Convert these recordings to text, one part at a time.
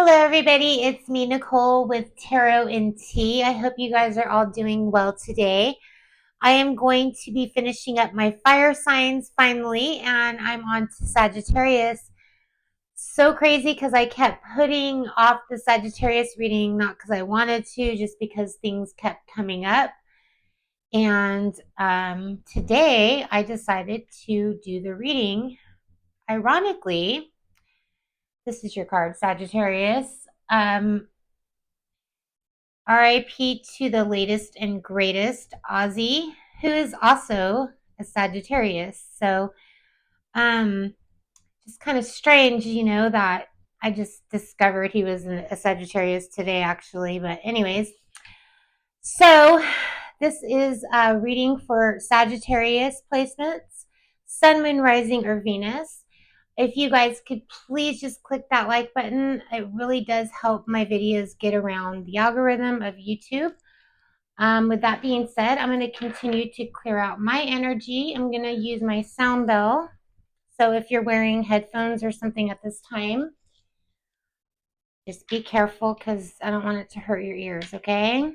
Hello, everybody. It's me, Nicole, with Tarot and Tea. I hope you guys are all doing well today. I am going to be finishing up my fire signs finally, and I'm on to Sagittarius. So crazy because I kept putting off the Sagittarius reading, not because I wanted to, just because things kept coming up. And today I decided to do the reading. Ironically, this is your card, Sagittarius. RIP to the latest and greatest Ozzy, who is also a Sagittarius. So, um, just kind of strange, that I just discovered he was a Sagittarius today, actually. But, anyways, so this is a reading for Sagittarius placements, Sun, Moon, Rising, or Venus. If you guys could please just click that like button, it really does help my videos get around the algorithm of YouTube. With that being said, I'm going to continue to clear out my energy. I'm going to use my sound bell. So if you're wearing headphones or something at this time, just be careful because I don't want it to hurt your ears, okay?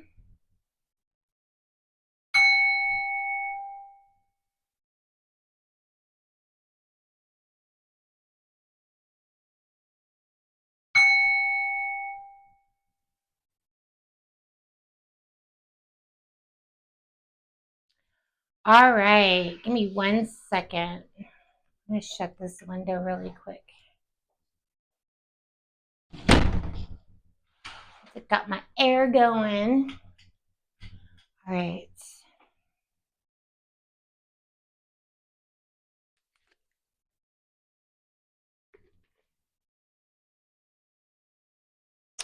All right, give me 1 second. I'm going to shut this window really quick. I've got my air going. All right.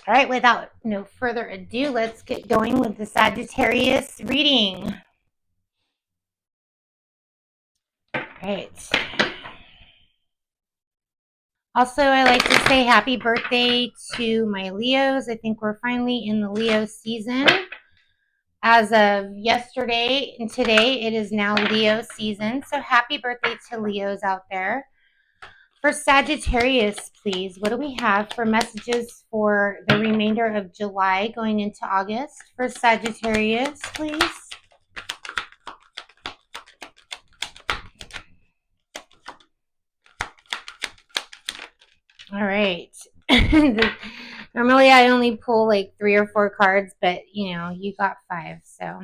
All right, without no further ado, let's get going with the Sagittarius reading. All right. Also, I like to say happy birthday to my Leos. I think we're finally in the Leo season. As of yesterday and today, it is now Leo season. So happy birthday to Leos out there. For Sagittarius, please, what do we have for messages for the remainder of July going into August? For Sagittarius, please. All right. Normally I only pull like 3 or 4 cards, but you got 5, so.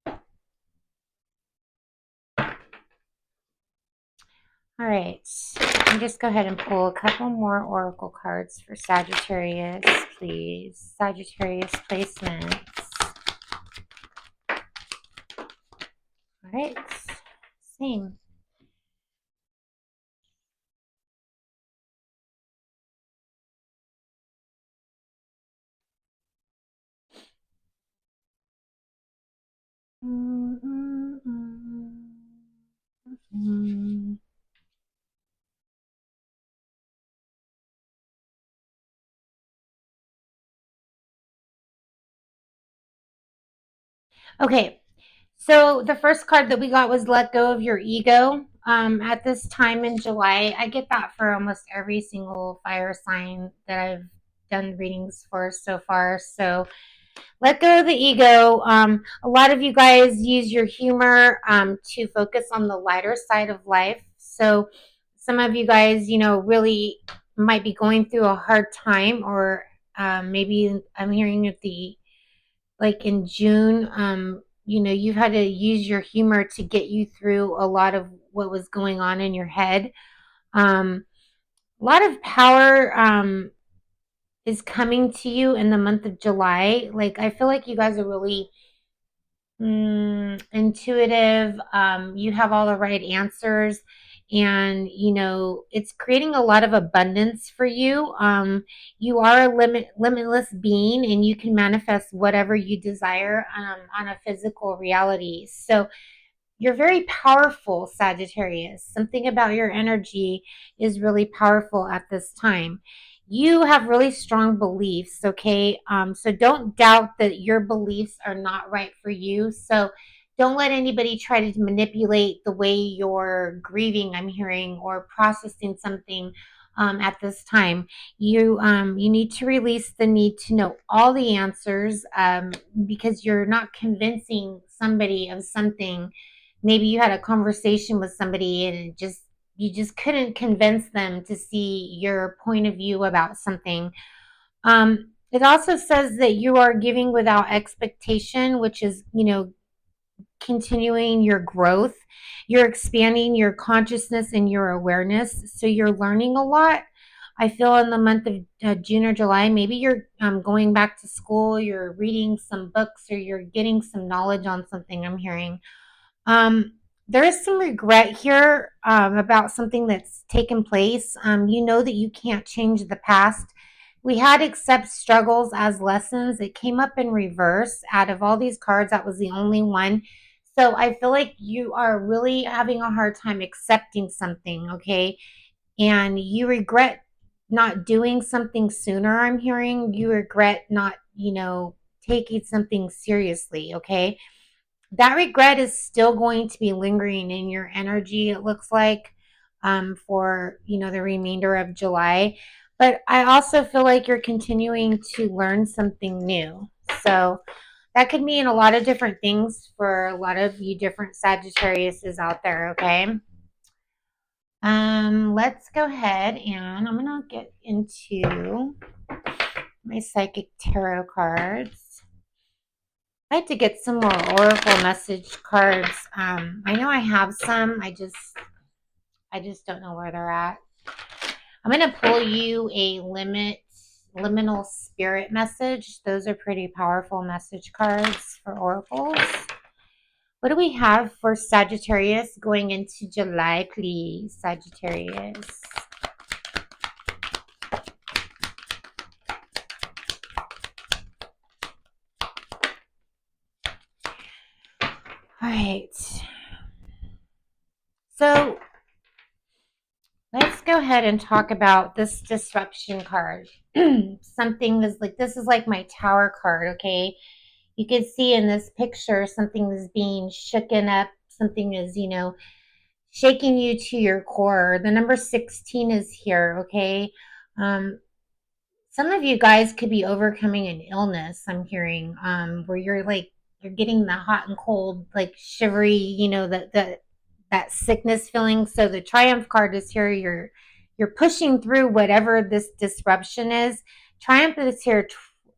All right. I'll just go ahead and pull a couple more oracle cards for Sagittarius, please. Sagittarius placements. All right. Same. Okay, so the first card that we got was Let Go of Your Ego. At this time in July, I get that for almost every single fire sign that I've done readings for so far. So let go of the ego. A lot of you guys use your humor to focus on the lighter side of life. So some of you guys, really might be going through a hard time, or maybe I'm hearing at the like in June, you've had to use your humor to get you through a lot of what was going on in your head. A lot of power is coming to you in the month of July. Like, I feel like you guys are really intuitive. You have all the right answers, and it's creating a lot of abundance for you. You are a limitless being, and you can manifest whatever you desire on a physical reality. So you're very powerful, Sagittarius. Something about your energy is really powerful at this time. You have really strong beliefs, okay? So don't doubt that your beliefs are not right for you. So don't let anybody try to manipulate the way you're grieving, I'm hearing, or processing something. at this time. You need to release the need to know all the answers, because you're not convincing somebody of something. Maybe you had a conversation with somebody and you just couldn't convince them to see your point of view about something. It also says that you are giving without expectation, which is, continuing your growth. You're expanding your consciousness and your awareness. So you're learning a lot. I feel in the month of June or July, maybe you're going back to school, you're reading some books, or you're getting some knowledge on something. I'm hearing. There is some regret here about something that's taken place. You know that you can't change the past. We had accept struggles as lessons. It came up in reverse. Out of all these cards, that was the only one. So I feel like you are really having a hard time accepting something, okay? And you regret not doing something sooner. I'm hearing you regret not, taking something seriously, okay? That regret is still going to be lingering in your energy, it looks like, for the remainder of July. But I also feel like you're continuing to learn something new. So that could mean a lot of different things for a lot of you different Sagittariuses out there, okay? Let's go ahead and I'm gonna get into my psychic tarot cards. I had to get some more oracle message cards. I know I have some. I just don't know where they're at. I'm gonna pull you a liminal spirit message. Those are pretty powerful message cards for oracles. What do we have for Sagittarius going into July, please, Sagittarius? All right. So let's go ahead and talk about this disruption card. Something is like, this is like my tower card, okay? You can see in this picture something is being shooken up, something is, shaking you to your core. The number 16 is here, okay? Some of you guys could be overcoming an illness, I'm hearing, where you're getting the hot and cold, like shivery, that sickness feeling. So the Triumph card is here. You're pushing through whatever this disruption is. Triumph is here.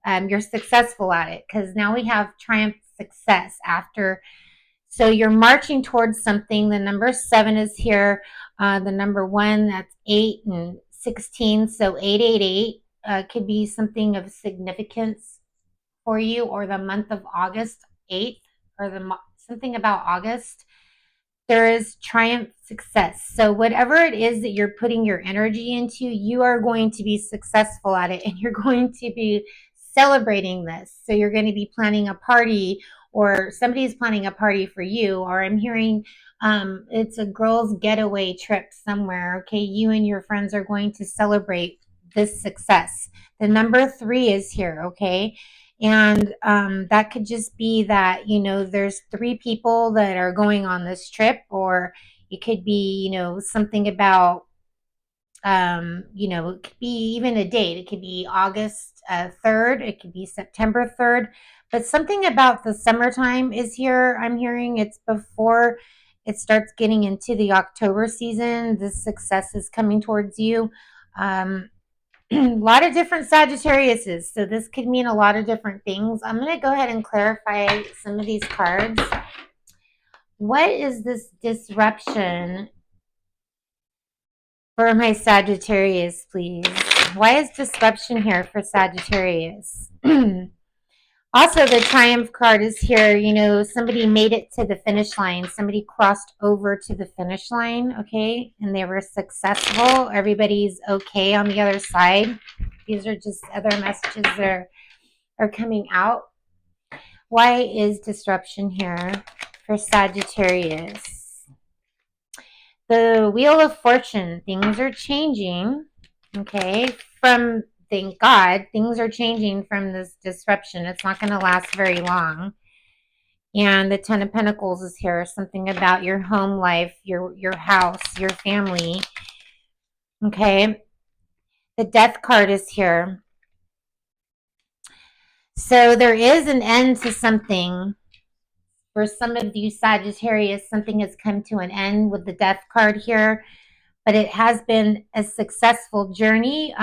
You're successful at it, because now we have Triumph success after. So you're marching towards something. The number 7 is here. The number 1, that's 8 and 16. So 888 could be something of significance for you, or the month of August 8th, or something about August. There is triumph success. So whatever it is that you're putting your energy into, you are going to be successful at it, and you're going to be celebrating this. So you're going to be planning a party, or somebody's planning a party for you, or I'm hearing it's a girls' getaway trip somewhere. Okay, you and your friends are going to celebrate this success. The number 3 is here, okay? And that could just be that, there's 3 people that are going on this trip, or it could be, something about, it could be even a date. It could be August 3rd, it could be September 3rd, but something about the summertime is here. I'm hearing it's before it starts getting into the October season. This success is coming towards you. A lot of different Sagittariuses, so this could mean a lot of different things. I'm going to go ahead and clarify some of these cards. What is this disruption for my Sagittarius, please? Why is disruption here for Sagittarius? Also, the Triumph card is here. Somebody made it to the finish line. Somebody crossed over to the finish line, okay? And they were successful. Everybody's okay on the other side. These are just other messages that are coming out. Why is disruption here for Sagittarius? The Wheel of Fortune. Things are changing, okay? Thank God, things are changing from this disruption. It's not going to last very long. And the 10 of Pentacles is here. Something about your home life, your house, your family. Okay. The Death card is here. So there is an end to something. For some of you Sagittarius, something has come to an end with the Death card here, but it has been a successful journey.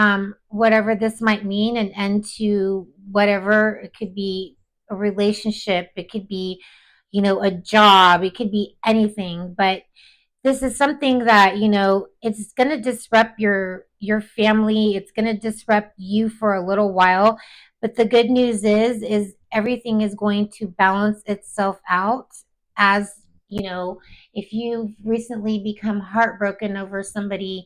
Whatever this might mean, an end to whatever. It could be a relationship, it could be, a job, it could be anything, but this is something that it's going to disrupt your family, it's going to disrupt you for a little while, but the good news is everything is going to balance itself out. As if you've recently become heartbroken over somebody,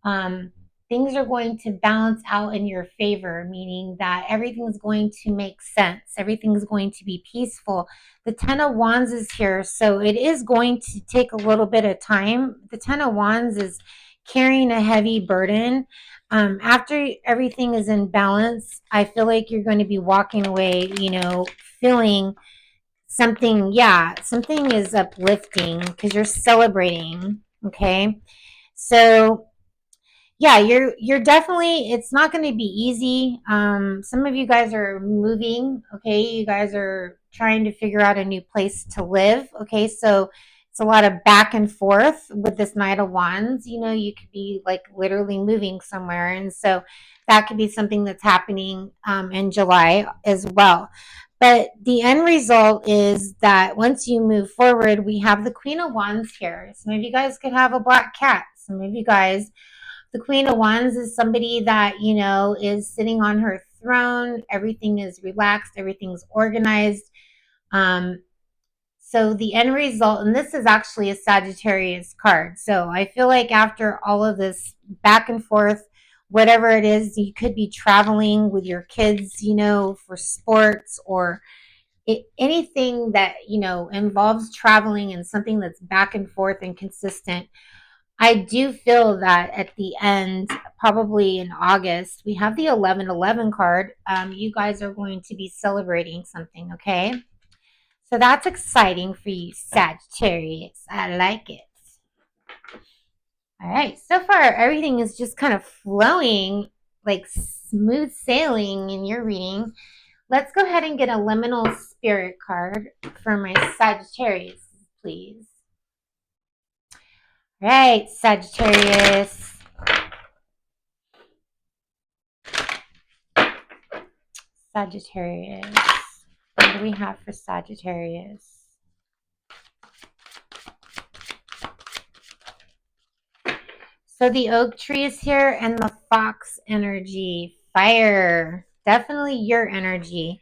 um, things are going to balance out in your favor, meaning that everything's going to make sense, everything's going to be peaceful. The Ten of Wands is here, so it is going to take a little bit of time. The Ten of Wands is carrying a heavy burden. After everything is in balance, I feel like you're going to be walking away, feeling something, yeah, something is uplifting because you're celebrating, okay? So yeah, you're definitely, it's not going to be easy. Some of you guys are moving, okay? You guys are trying to figure out a new place to live, okay? So it's a lot of back and forth with this Knight of Wands. You could be like literally moving somewhere, and so that could be something that's happening in July as well. But the end result is that once you move forward, we have the Queen of Wands here. Some of you guys could have a black cat. Some of you guys, the Queen of Wands is somebody that, is sitting on her throne. Everything is relaxed, everything's organized. So the end result, and this is actually a Sagittarius card. So I feel like after all of this back and forth, whatever it is, you could be traveling with your kids, for sports, or anything that, involves traveling and something that's back and forth and consistent. I do feel that at the end, probably in August, we have the 1111 card. You guys are going to be celebrating something, okay? So that's exciting for you, Sagittarius. I like it. All right, so far everything is just kind of flowing, like smooth sailing in your reading. Let's go ahead and get a liminal spirit card for my Sagittarius, please. All right, Sagittarius. Sagittarius. What do we have for Sagittarius? So the oak tree is here and the fox energy. Fire. Definitely your energy.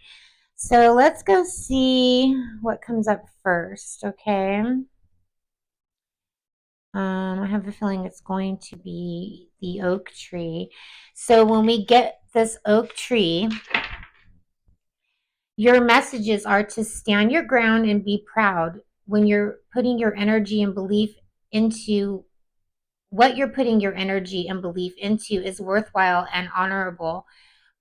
So let's go see what comes up first, okay? I have a feeling it's going to be the oak tree. So when we get this oak tree, your messages are to stand your ground and be proud. When you're putting your energy and belief into what you're putting your energy and belief into is worthwhile and honorable.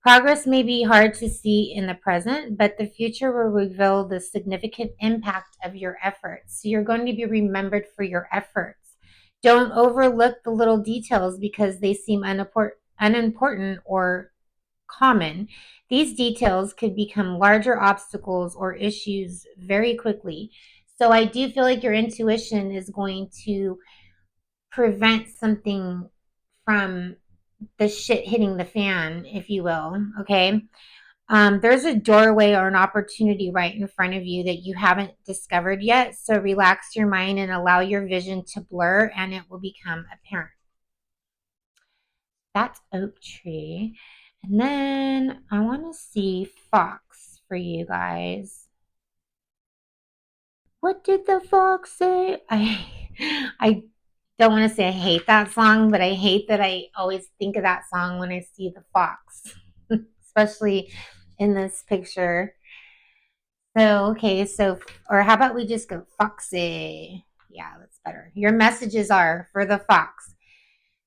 Progress may be hard to see in the present, but the future will reveal the significant impact of your efforts. So you're going to be remembered for your efforts. Don't overlook the little details because they seem unimportant or common. These details could become larger obstacles or issues very quickly. So I do feel like your intuition is going to prevent something from the shit hitting the fan, if you will. Okay. There's a doorway or an opportunity right in front of you that you haven't discovered yet. So relax your mind and allow your vision to blur, and it will become apparent. That's oak tree. And then I want to see fox for you guys. What did the fox say? I don't want to say I hate that song, but I hate that I always think of that song when I see the fox, especially in this picture. So, okay, or how about we just go foxy? Yeah, that's better. Your messages are for the fox.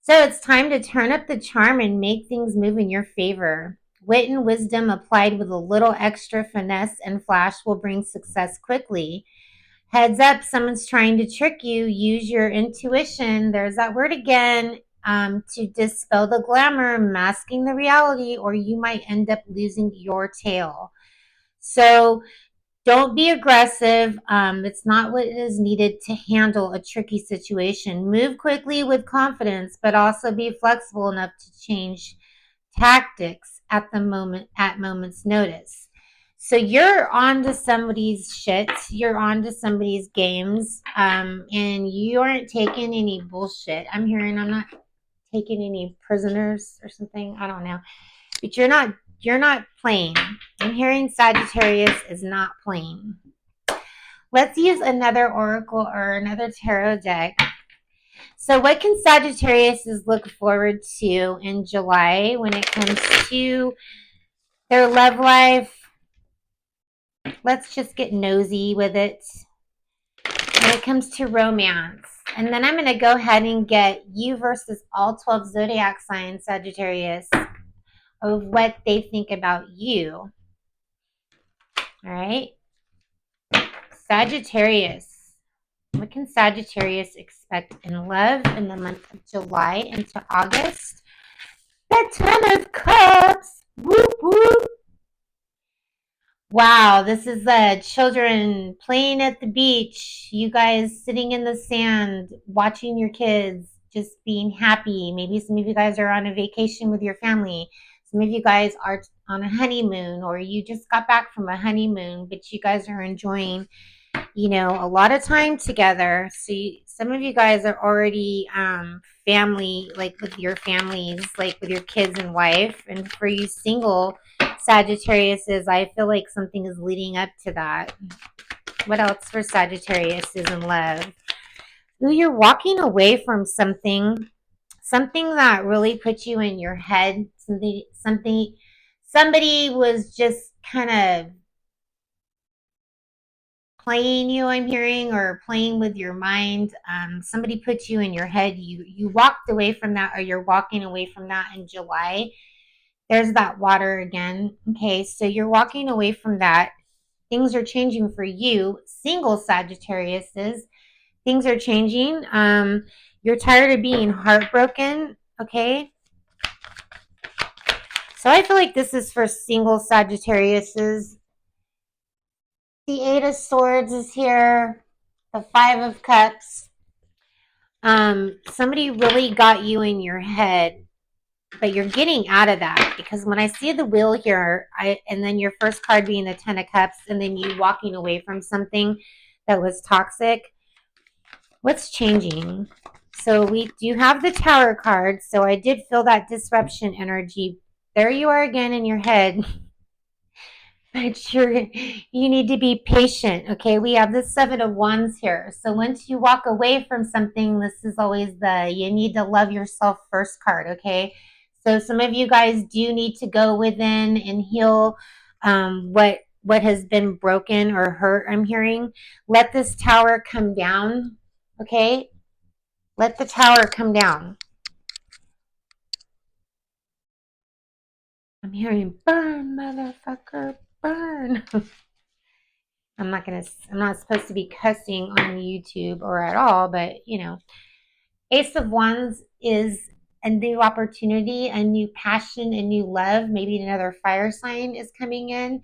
So it's time to turn up the charm and make things move in your favor. Wit and wisdom applied with a little extra finesse and flash will bring success quickly. Heads up, someone's trying to trick you. Use your intuition. There's that word again. to dispel the glamour, masking the reality, or you might end up losing your tail. So don't be aggressive. It's not what is needed to handle a tricky situation. Move quickly with confidence, but also be flexible enough to change tactics at moment's notice. So you're on to somebody's shit, you're on to somebody's games, and you aren't taking any bullshit. I'm not taking any prisoners or something. I don't know. But you're not playing. I'm hearing Sagittarius is not playing. Let's use another oracle or another tarot deck. So, what can Sagittarius look forward to in July when it comes to their love life? Let's just get nosy with it. When it comes to romance. And then I'm going to go ahead and get you versus all 12 zodiac signs, Sagittarius, of what they think about you. All right. Sagittarius. What can Sagittarius expect in love in the month of July into August? The Ten of Cups. Whoop, whoop. Wow, this is the children playing at the beach. You guys sitting in the sand, watching your kids, just being happy. Maybe some of you guys are on a vacation with your family. Some of you guys are on a honeymoon, or you just got back from a honeymoon, but you guys are enjoying a lot of time together. So some of you guys are already family, like with your families, like with your kids and wife. And for you single Sagittariuses, I feel like something is leading up to that. What else for Sagittarius is in love? Ooh, you're walking away from something that really put you in your head. Somebody was just kind of playing you, I'm hearing, or playing with your mind. Somebody put you in your head. You walked away from that, or you're walking away from that in July. There's that water again. Okay, so you're walking away from that. Things are changing for you, single Sagittariuses. Things are changing. You're tired of being heartbroken. Okay, so I feel like this is for single Sagittariuses. The Eight of Swords is here. The Five of Cups. Somebody really got you in your head, but you're getting out of that, because when I see the wheel here, and then your first card being the Ten of Cups, and then you walking away from something that was toxic. What's changing? So we do have the Tower card. So I did feel that disruption energy. There you are again in your head. But you need to be patient. Okay, we have the Seven of Wands here. So once you walk away from something, this is always the you need to love yourself first card. Okay, so some of you guys do need to go within and heal what has been broken or hurt. I'm hearing. Let this tower come down. Okay, let the tower come down. I'm hearing burn, motherfucker, burn. I'm not supposed to be cussing on YouTube or at all, but Ace of Wands is a new opportunity, a new passion, a new love. Maybe another fire sign is coming in.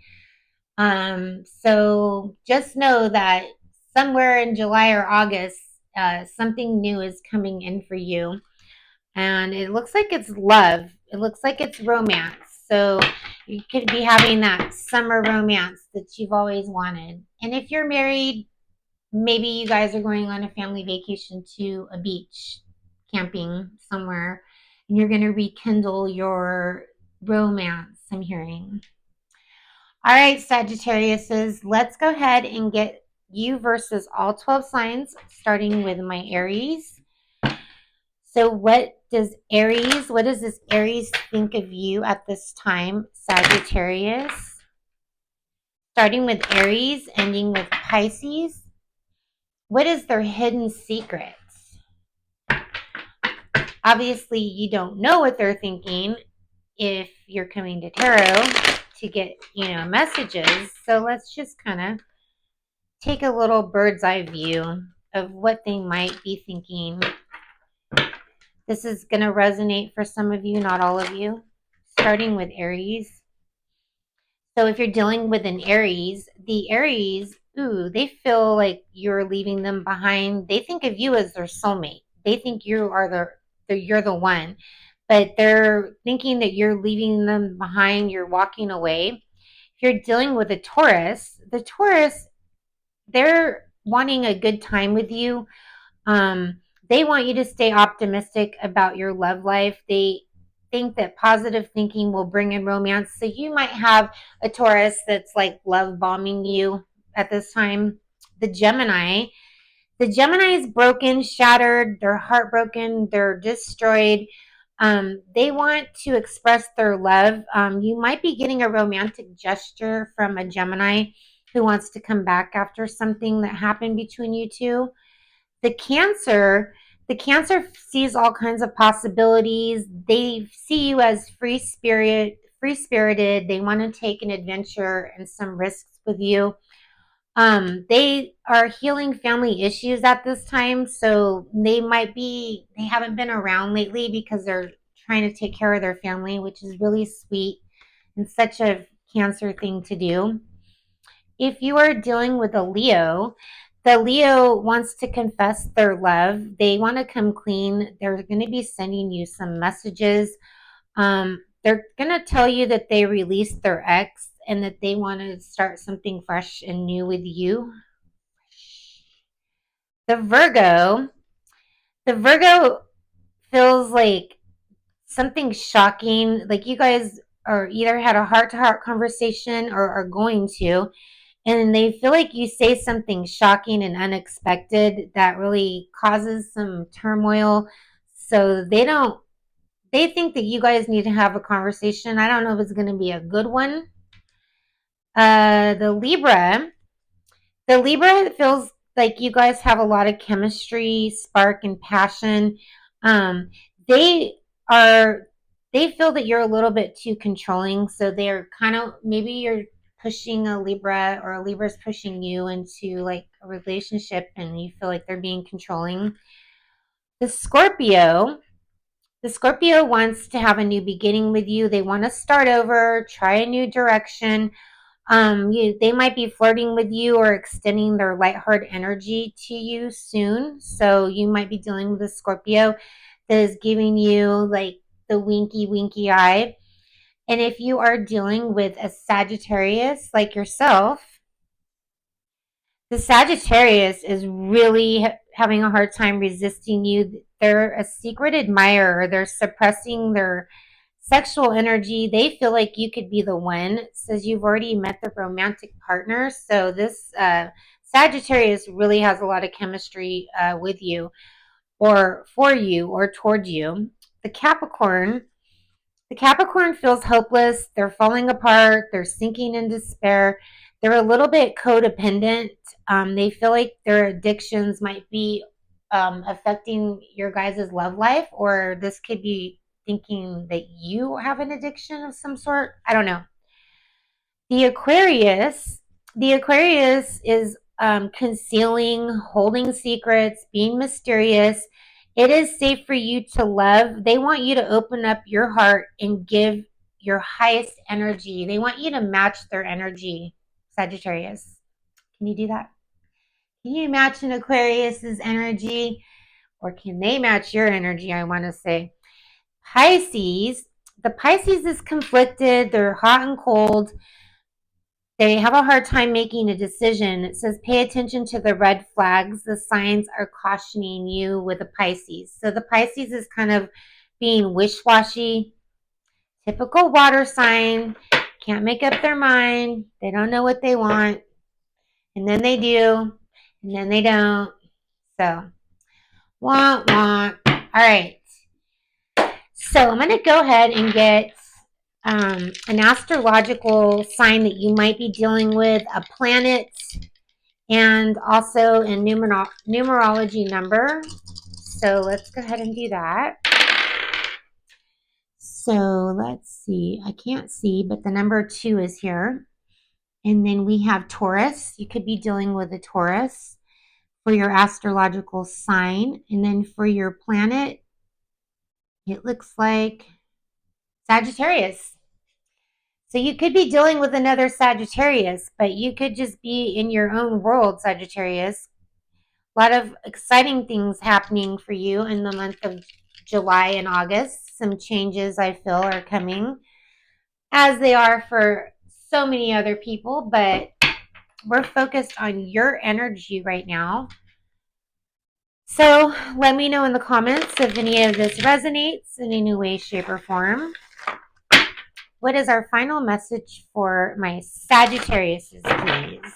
So just know that somewhere in July or August, something new is coming in for you. And it looks like it's love. It looks like it's romance. So you could be having that summer romance that you've always wanted. And if you're married, maybe you guys are going on a family vacation to a beach, camping somewhere, and you're going to rekindle your romance, I'm hearing. All right, Sagittariuses, let's go ahead and get you versus all 12 signs, starting with my Aries. So what does this Aries think of you at this time, Sagittarius? Starting with Aries, ending with Pisces. What is their hidden secrets? Obviously, you don't know what they're thinking if you're coming to tarot to get, messages. So let's just kind of take a little bird's eye view of what they might be thinking. This is going to resonate for some of you, not all of you. Starting with Aries. So if you're dealing with an Aries, the Aries, ooh, they feel like you're leaving them behind. They think of you as their soulmate. They think you are you're the one, but they're thinking that you're leaving them behind. You're walking away. If you're dealing with a Taurus, the Taurus, they're wanting a good time with you. Um, they want you to stay optimistic about your love life. They think that positive thinking will bring in romance. So you might have a Taurus that's like love bombing you at this time. The Gemini, the Gemini is broken, shattered, they're heartbroken, they're destroyed. They want to express their love. You might be getting a romantic gesture from a Gemini who wants to come back after something that happened between you two. The Cancer, the Cancer sees all kinds of possibilities. They see you as free spirited. They want to take an adventure and some risks with you. They are healing family issues at this time, so they haven't been around lately because they're trying to take care of their family, which is really sweet and such a Cancer thing to do. If you are dealing with a Leo, the Leo wants to confess their love. They want to come clean. They're going to be sending you some messages. They're going to tell you that they released their ex and that they want to start something fresh and new with you. The Virgo, the Virgo feels like something shocking. Like you guys are either had a heart to heart conversation or are going to, and they feel like you say something shocking and unexpected that really causes some turmoil. So they think that you guys need to have a conversation. I don't know if it's going to be a good one. The Libra, the Libra feels like you guys have a lot of chemistry, spark, and passion. Um, they are, they feel that you're a little bit too controlling. So they're kind of, maybe you're pushing a Libra or a Libra's pushing you into like a relationship and you feel like they're being controlling. The Scorpio, the Scorpio wants to have a new beginning with you. They want to start over, try a new direction. They might be flirting with you or extending their lighthearted energy to you soon. So you might be dealing with a Scorpio that is giving you like the winky, winky eye. And if you are dealing with a Sagittarius like yourself, the Sagittarius is really having a hard time resisting you. They're a secret admirer. They're suppressing their sexual energy. They feel like you could be the one. It says you've already met the romantic partner. So this Sagittarius really has a lot of chemistry with you or for you or toward you. The Capricorn, the Capricorn feels hopeless. They're falling apart. They're sinking in despair. They're a little bit codependent. They feel like their addictions might be affecting your guys' love life, or this could be thinking that you have an addiction of some sort. I don't know. The Aquarius, the Aquarius is concealing, holding secrets, being mysterious. It is safe for you to love. They want you to open up your heart and give your highest energy. They want you to match their energy, Sagittarius. Can you do that? Can you match an Aquarius's energy? Or can they match your energy? I want to say. Pisces, the Pisces is conflicted. They're hot and cold. They have a hard time making a decision. It says pay attention to the red flags. The signs are cautioning you with the Pisces. So the Pisces is kind of being wish-washy, typical water sign, can't make up their mind. They don't know what they want. And then they do, and then they don't. So, wah, wah. All right. So I'm going to go ahead and get an astrological sign that you might be dealing with, a planet, and also a numerology number. So let's go ahead and do that. So let's see. I can't see, but the number 2 is here. And then we have Taurus. You could be dealing with a Taurus for your astrological sign. And then for your planet, it looks like Sagittarius. So you could be dealing with another Sagittarius, but you could just be in your own world, Sagittarius. A lot of exciting things happening for you in the month of July and August. Some changes I feel are coming, as they are for so many other people, but we're focused on your energy right now. So let me know in the comments if any of this resonates in any way, shape, or form. What is our final message for my Sagittariuses, please?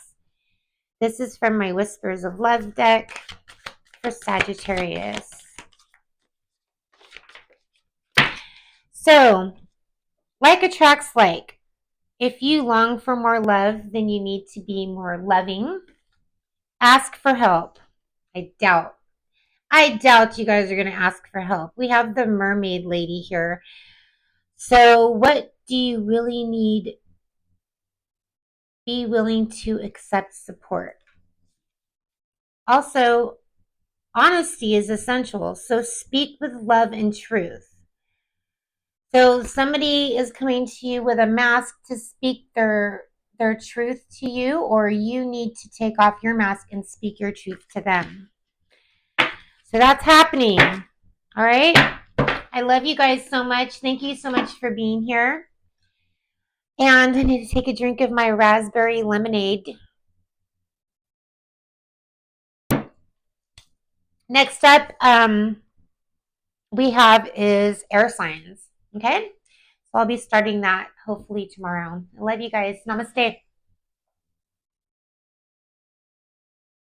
This is from my Whispers of Love deck for Sagittarius. So, like attracts like. If you long for more love, then you need to be more loving. Ask for help. I doubt you guys are going to ask for help. We have the mermaid lady here. So, what do you really need? Be willing to accept support. Also, honesty is essential. So, speak with love and truth. So, somebody is coming to you with a mask to speak their truth to you, or you need to take off your mask and speak your truth to them. So that's happening. All right. I love you guys so much. Thank you so much for being here. And I need to take a drink of my raspberry lemonade. Next up, we have is air signs. Okay. So I'll be starting that hopefully tomorrow. I love you guys. Namaste.